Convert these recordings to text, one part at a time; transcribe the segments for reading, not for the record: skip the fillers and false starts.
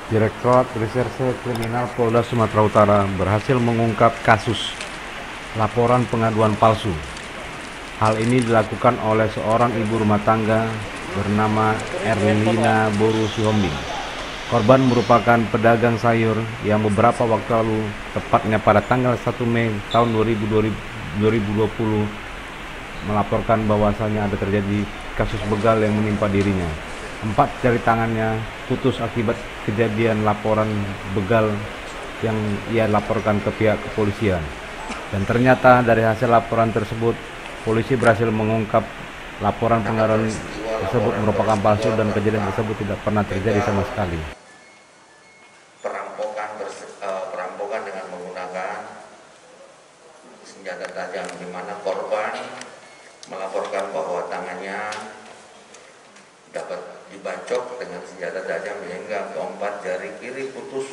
Direktorat Reserse Kriminal Polda Sumatera Utara berhasil mengungkap kasus laporan pengaduan palsu. Hal ini dilakukan oleh seorang ibu rumah tangga bernama Erlina Boru Sihombing. Korban merupakan pedagang sayur yang beberapa waktu lalu, tepatnya pada tanggal 1 Mei tahun 2020, melaporkan bahwasanya ada terjadi kasus begal yang menimpa dirinya. 4 jari tangannya putus akibat kejadian laporan begal yang ia laporkan ke pihak kepolisian. Dan ternyata dari hasil laporan tersebut, polisi berhasil mengungkap laporan pengaduan tersebut merupakan palsu dan kejadian tersebut tidak pernah terjadi sama sekali. Perampokan dengan menggunakan senjata tajam, di mana korban melaporkan bahwa tangannya dapat dibacok dengan senjata tajam hingga keempat jari kiri putus,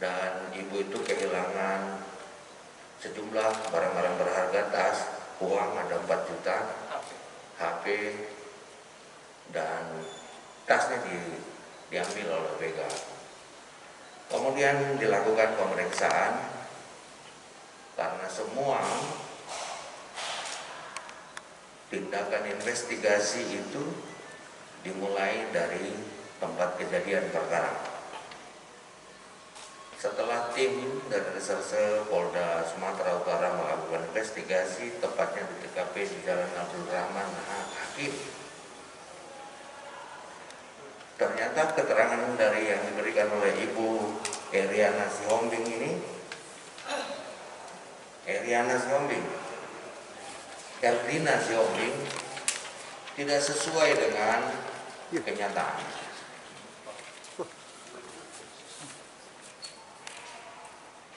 dan ibu itu kehilangan sejumlah barang-barang berharga, tas, uang ada 4 juta, HP, dan tasnya diambil oleh begal. Kemudian dilakukan pemeriksaan karena semua tindakan investigasi itu dimulai dari tempat kejadian perkara. Setelah tim dari Reserse Polda Sumatera Utara melakukan investigasi, tepatnya di TKP di Jalan Abdul Rahman Hakim, ternyata keterangan dari yang diberikan oleh Ibu Erlina Sihombing ini, Erlina Sihombing tidak sesuai dengan kenyataan.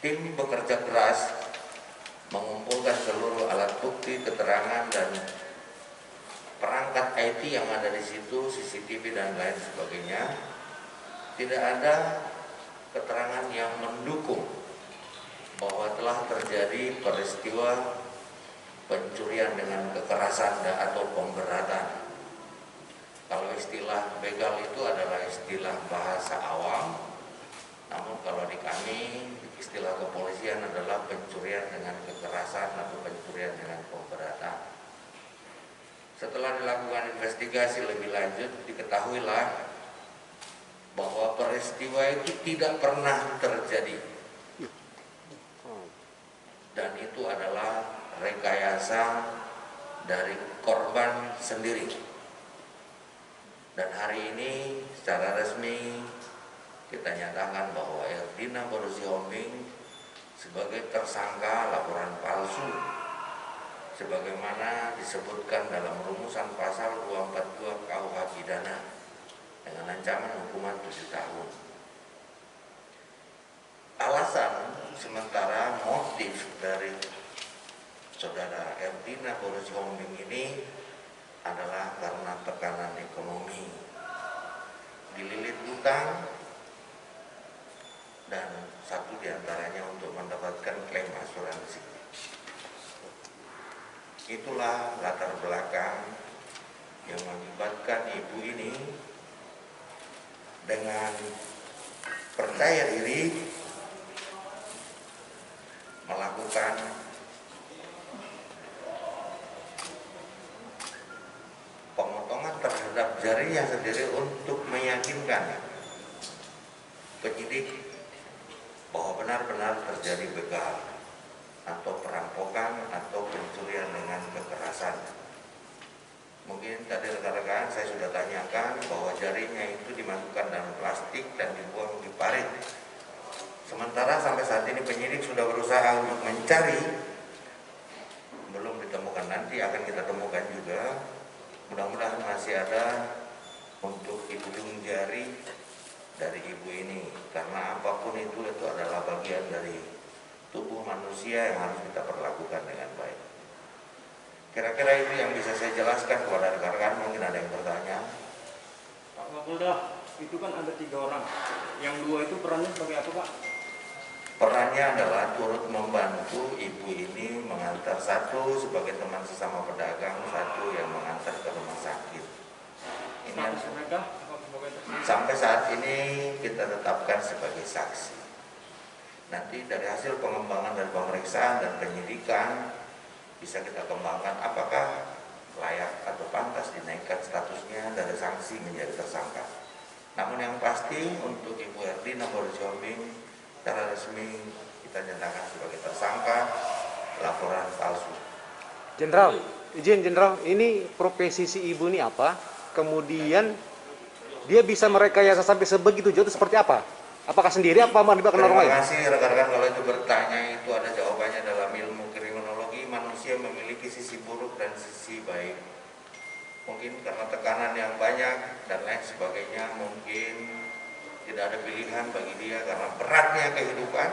Tim bekerja keras mengumpulkan seluruh alat bukti, keterangan, dan perangkat IT yang ada di situ, CCTV dan lain sebagainya. Tidak ada keterangan yang mendukung bahwa telah terjadi peristiwa pencurian dengan kekerasan atau pemberatan. Kalau istilah begal itu adalah istilah bahasa awam, namun kalau di kami istilah kepolisian adalah pencurian dengan kekerasan atau pencurian dengan pemberatan. Setelah dilakukan investigasi lebih lanjut, diketahuilah bahwa peristiwa itu tidak pernah terjadi, dan itu adalah rekayasa dari korban sendiri. Dan hari ini secara resmi kita nyatakan bahwa Erlina Boru Sihombing sebagai tersangka laporan palsu sebagaimana disebutkan dalam rumusan pasal 242 KUH pidana dengan ancaman hukuman 7 tahun. Alasan sementara motif dari saudara Erlina Boru Sihombing ini adalah karena tekanan ekonomi, dililit utang, dan satu diantaranya untuk mendapatkan klaim asuransi. Itulah latar belakang yang mengakibatkan ibu ini dengan percaya diri melakukan pemotongan terhadap jarinya sendiri untuk meyakinkan penyidik bahwa benar-benar terjadi begal atau perampokan atau pencurian dengan kekerasan. Mungkin tadi rekan-rekan saya sudah tanyakan bahwa jarinya itu dimasukkan dalam plastik dan dibuang di parit. Sementara sampai saat ini penyidik sudah berusaha untuk mencari, belum ditemukan. Nanti akan kita temukan juga. Mudah-mudahan masih ada untuk ujung jari dari ibu ini, karena apapun itu adalah bagian dari tubuh manusia yang harus kita perlakukan dengan baik. Kira-kira itu yang bisa saya jelaskan kepada rekan-rekan. Mungkin ada yang bertanya. Pak Kapolda, itu kan ada 3 orang, yang 2 itu perannya sebagai apa, Pak? Perannya adalah turut membantu ibu ini mengantar, satu sebagai teman sesama pedagang, satu yang mengantar ke rumah sakit. Status mereka? Sampai saat ini kita tetapkan sebagai saksi. Nanti dari hasil pengembangan dan pemeriksaan dan penyidikan bisa kita kembangkan apakah layak atau pantas dinaikkan statusnya dari sanksi menjadi tersangka. Namun yang pasti untuk Ibu Erlina Sihombing secara resmi kita nyatakan sebagai tersangka laporan palsu. Jenderal, izin Jenderal, ini profesi si ibu ini apa? Kemudian dia bisa merekayasa sampai sebegitu jauh itu seperti apa? Apakah sendiri apa melibatkan orang lain? Terima kasih rekan-rekan, kalau itu bertanya itu ada jawabannya dalam ilmu kriminologi. Manusia memiliki sisi buruk dan sisi baik. Mungkin karena tekanan yang banyak dan lain sebagainya, mungkin tidak ada pilihan bagi dia karena beratnya kehidupan,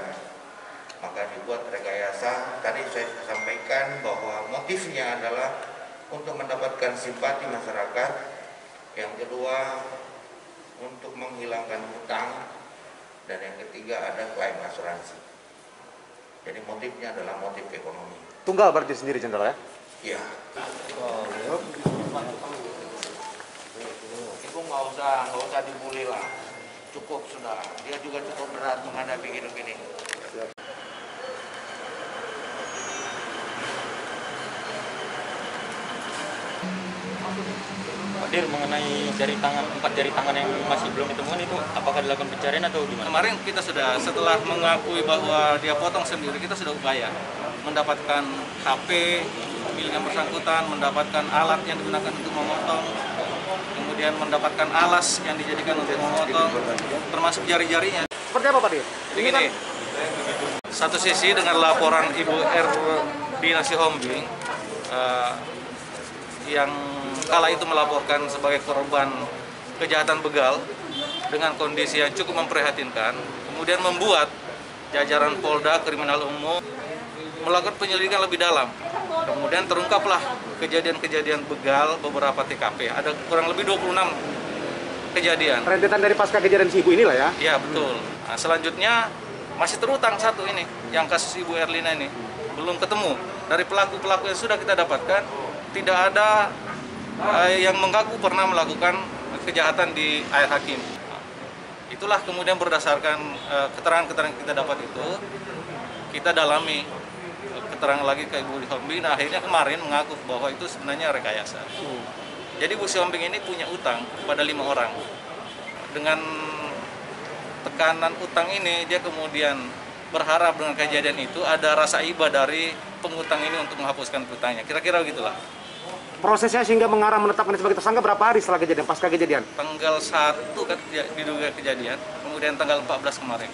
maka dibuat rekayasa. Tadi saya sampaikan bahwa motifnya adalah untuk mendapatkan simpati masyarakat. Yang kedua, untuk menghilangkan hutang. Dan yang ketiga ada klaim asuransi. Jadi motifnya adalah motif ekonomi. Tunggal berarti sendiri Jenderal ya? Iya. Ibu nggak usah dibully lah. Cukup sudah. Dia juga cukup berat menghadapi hidup ini. Pak Dir, mengenai jari tangan, 4 jari tangan yang masih belum ditemukan itu apakah dilakukan pencarian atau gimana? Kemarin kita sudah, setelah mengakui bahwa dia potong sendiri, kita sudah upaya mendapatkan HP milik yang bersangkutan, mendapatkan alat yang digunakan untuk memotong, kemudian mendapatkan alas yang dijadikan untuk memotong, termasuk jari-jarinya. Seperti apa Pak Dir? Begini, satu sisi dengan laporan Ibu Erlina Sihombing yang kala itu melaporkan sebagai korban kejahatan begal dengan kondisi yang cukup memprihatinkan, kemudian membuat jajaran Polda Kriminal Umum melakukan penyelidikan lebih dalam. Kemudian terungkaplah kejadian-kejadian begal beberapa TKP. Ada kurang lebih 26 kejadian. Rentetan dari pasca kejadian si ibu inilah ya? Iya, betul. Nah, selanjutnya masih terutang satu ini, yang kasus Ibu Erlina ini. Belum ketemu. Dari pelaku-pelaku yang sudah kita dapatkan, tidak ada yang mengaku pernah melakukan kejahatan di air hakim. Itulah kemudian berdasarkan keterangan-keterangan kita dapat itu, kita dalami keterangan lagi ke Ibu Sihombing. Nah, akhirnya kemarin mengaku bahwa itu sebenarnya rekayasa. Jadi Ibu Sihombing ini punya utang kepada 5 orang. Dengan tekanan utang ini, dia kemudian berharap dengan kejadian itu ada rasa iba dari pengutang ini untuk menghapuskan utangnya. Kira-kira begitulah. Prosesnya sehingga mengarah menetapkan sebagai tersangka berapa hari setelah kejadian, pasca kejadian? Tanggal 1 kan diduga kejadian, kemudian tanggal 14 kemarin.